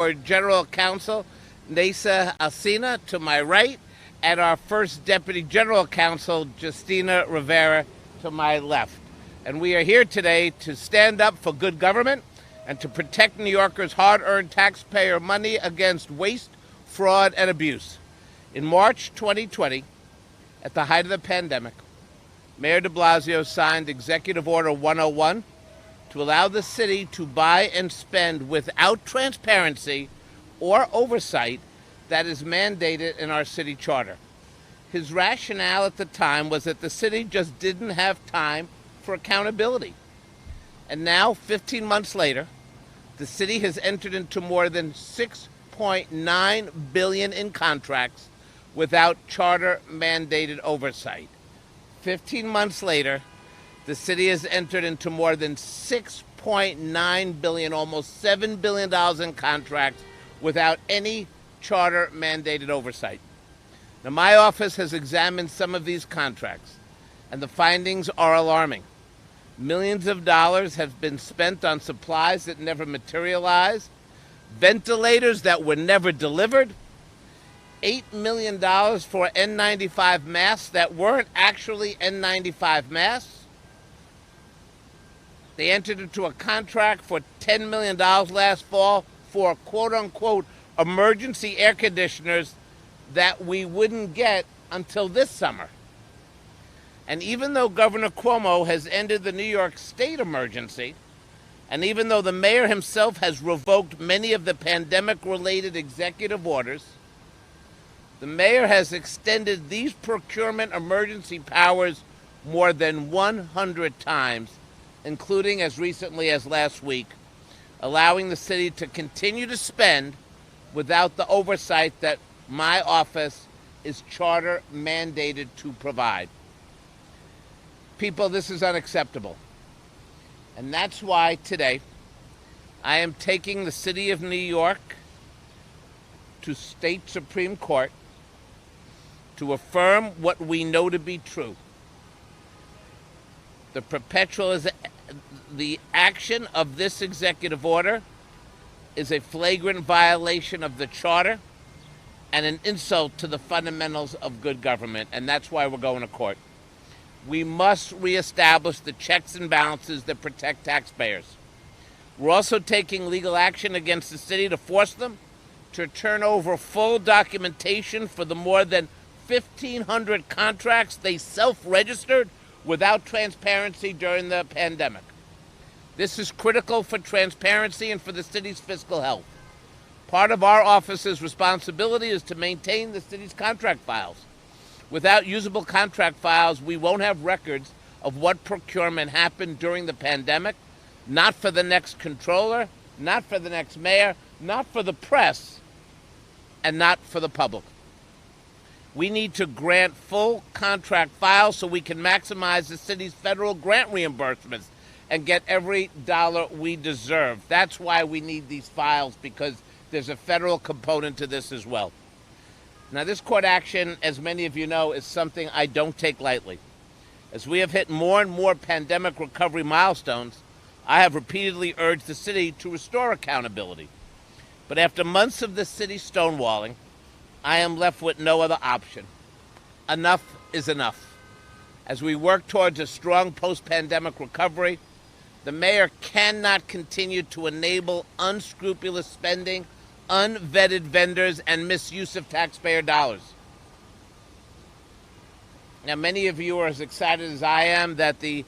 our General Counsel, Nasa Alcina, to my right, and our first Deputy General Counsel, Justina Rivera, to my left. And we are here today to stand up for good government and to protect New Yorkers' hard-earned taxpayer money against waste, fraud, and abuse. In March 2020, at the height of the pandemic, Mayor de Blasio signed Executive Order 101 to allow the city to buy and spend without transparency or oversight that is mandated in our city charter. His rationale at the time was that the city just didn't have time for accountability. And now, 15 months later, the city has entered into more than $6.9 billion in contracts without charter-mandated oversight. 15 months later, the city has entered into more than $6.9 billion, almost $7 billion in contracts without any charter-mandated oversight. Now, my office has examined some of these contracts, and the findings are alarming. Millions of dollars have been spent on supplies that never materialized, ventilators that were never delivered, $8 million for N95 masks that weren't actually N95 masks. They entered into a contract for $10 million last fall for quote-unquote emergency air conditioners that we wouldn't get until this summer. And even though Governor Cuomo has ended the New York State emergency, and even though the mayor himself has revoked many of the pandemic-related executive orders, the mayor has extended these procurement emergency powers more than 100 times, including as recently as last week, allowing the city to continue to spend without the oversight that my office is charter mandated to provide. People, this is unacceptable. And that's why today I am taking the city of New York to state Supreme Court to affirm what we know to be true. The action of this executive order is a flagrant violation of the charter and an insult to the fundamentals of good government, and that's why we're going to court. We must reestablish the checks and balances that protect taxpayers. We're also taking legal action against the city to force them to turn over full documentation for the more than 1,500 contracts they self-registered without transparency during the pandemic. This is critical for transparency and for the city's fiscal health. Part of our office's responsibility is to maintain the city's contract files. Without usable contract files, we won't have records of what procurement happened during the pandemic, not for the next controller, not for the next mayor, not for the press, and not for the public. We need to grant full contract files so we can maximize the city's federal grant reimbursements and get every dollar we deserve. That's why we need these files, because there's a federal component to this as well. Now, this court action, as many of you know, is something I don't take lightly. As we have hit more and more pandemic recovery milestones, I have repeatedly urged the city to restore accountability. But after months of the city stonewalling, I am left with no other option. Enough is enough. As we work towards a strong post-pandemic recovery, the mayor cannot continue to enable unscrupulous spending, unvetted vendors, and misuse of taxpayer dollars. Now, many of you are as excited as I am that the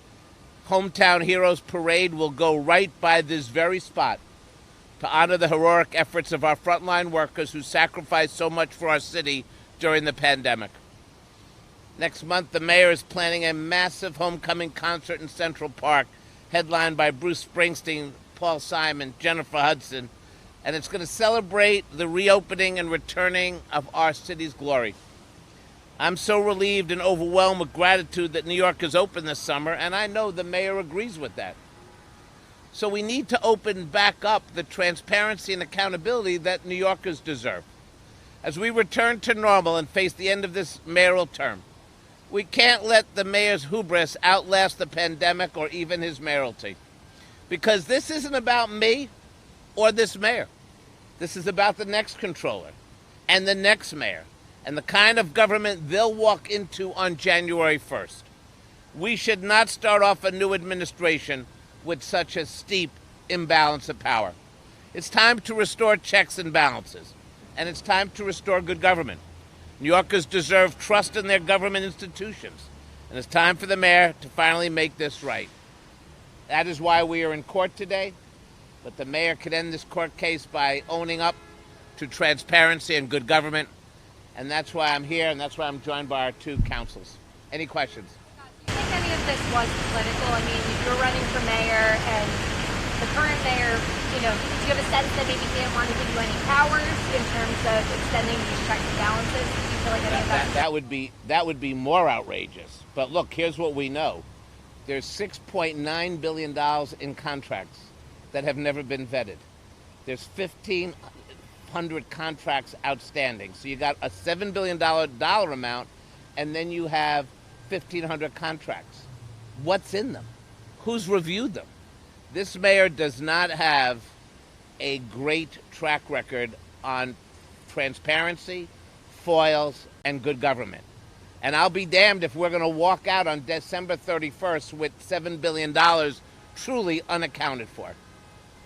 Hometown Heroes Parade will go right by this very spot to honor the heroic efforts of our frontline workers who sacrificed so much for our city during the pandemic. Next month, the mayor is planning a massive homecoming concert in Central Park, headlined by Bruce Springsteen, Paul Simon, Jennifer Hudson, and it's going to celebrate the reopening and returning of our city's glory. I'm so relieved and overwhelmed with gratitude that New York is open this summer, and I know the mayor agrees with that. So we need to open back up the transparency and accountability that New Yorkers deserve. As we return to normal and face the end of this mayoral term, we can't let the mayor's hubris outlast the pandemic or even his mayoralty. Because this isn't about me or this mayor. This is about the next controller and the next mayor and the kind of government they'll walk into on January 1st. We should not start off a new administration with such a steep imbalance of power. It's time to restore checks and balances, and it's time to restore good government. New Yorkers deserve trust in their government institutions, and it's time for the mayor to finally make this right. That is why we are in court today, but the mayor could end this court case by owning up to transparency and good government, and that's why I'm here, and that's why I'm joined by our two counsels. Any questions? Do you think any of this was political? I mean, you're running for mayor, and the current mayor, do you have a sense that maybe he didn't want to give you any powers in terms of extending these checks and balances? Do you feel like any of that? That would be more outrageous. But look, here's what we know. There's $6.9 billion in contracts that have never been vetted. There's 1,500 contracts outstanding. So you got a $7 billion dollar amount, and then you have 1,500 contracts. What's in them? Who's reviewed them? This mayor does not have a great track record on transparency, foils, and good government. And I'll be damned if we're going to walk out on December 31st with $7 billion truly unaccounted for.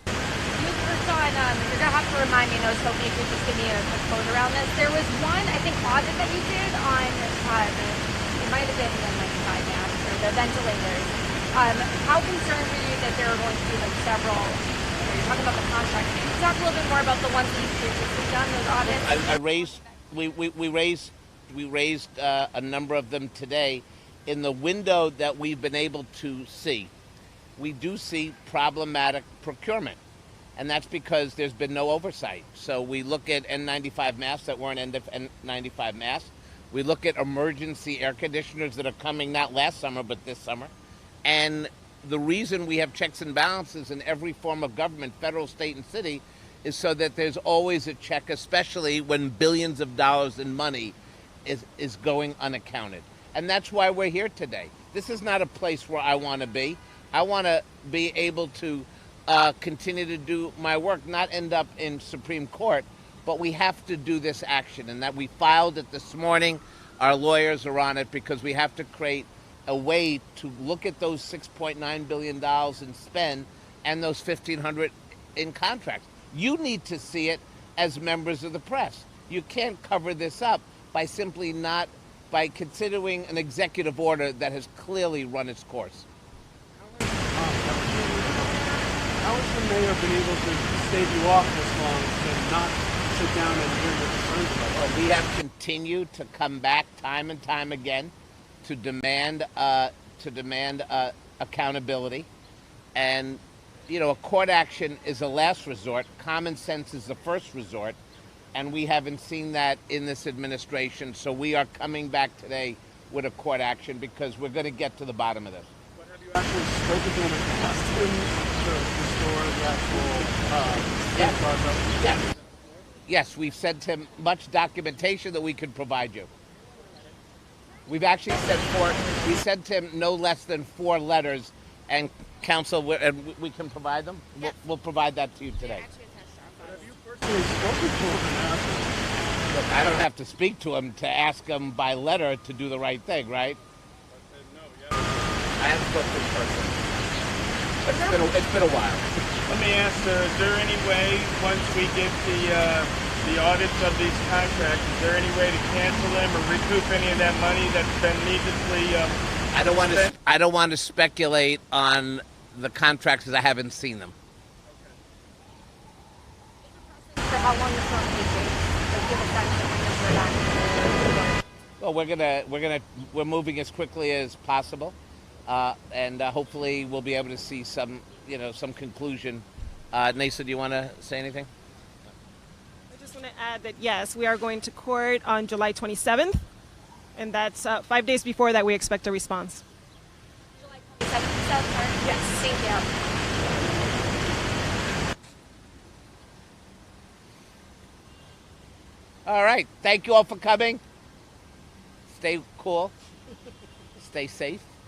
You first on, you're going to have to remind me, and I was hoping you could just give me a quote around this. There was one, I think, audit that you did on, it might have been the 95 masks or the ventilators. How concerned were you that there were going to be like several, you're talking about the contract. Can you talk a little bit more about the ones that you've previously done, those audits? We raised a number of them today. In the window that we've been able to see, we do see problematic procurement. And that's because there's been no oversight. So we look at N95 masks that weren't N95 masks. We look at emergency air conditioners that are coming not last summer, but this summer. And the reason we have checks and balances in every form of government, federal, state, and city, is so that there's always a check, especially when billions of dollars in money is going unaccounted. And that's why we're here today. This is not a place where I want to be. I want to be able to continue to do my work, not end up in Supreme Court, but we have to do this action. And that we filed it this morning. Our lawyers are on it because we have to create a way to look at those $6.9 billion in spend and those 1,500 in contracts. You need to see it as members of the press. You can't cover this up by simply not, by considering an executive order that has clearly run its course. How has the mayor been able to stave you off this long and not sit down and hear your concerns about it? Well, we have continued to come back time and time again to demand accountability, and a court action is a last resort. Common sense is the first resort, and we haven't seen that in this administration. So we are coming back today with a court action because we're going to get to the bottom of this. But have you actually spoken to him and asked him to restore the actual Yes. Yes, we've sent him much documentation that we could provide you. We've actually we sent him no less than 4 letters, and counsel, we can provide them? Yes. We'll provide that to you today. Have you personally spoken to him and asked him? Look, I don't have to speak to him to ask him by letter to do the right thing, right? I haven't spoken to him personally. It's been a while. Let me ask, sir, is there any way, once we get the audits of these contracts, is there any way to cancel them or recoup any of that money that's been needlessly I don't want to speculate on the contracts because I haven't seen them. For how long this will take? Like, give a sense of when you're back. Well, we're moving as quickly as possible, and hopefully we'll be able to see some conclusion. Nasa, do you want to say anything? I just want to add that yes, we are going to court on July 27th, and that's 5 days before that we expect a response. July 27th, you said? Yes. Thank you. All right. Thank you all for coming. Stay cool. Stay safe.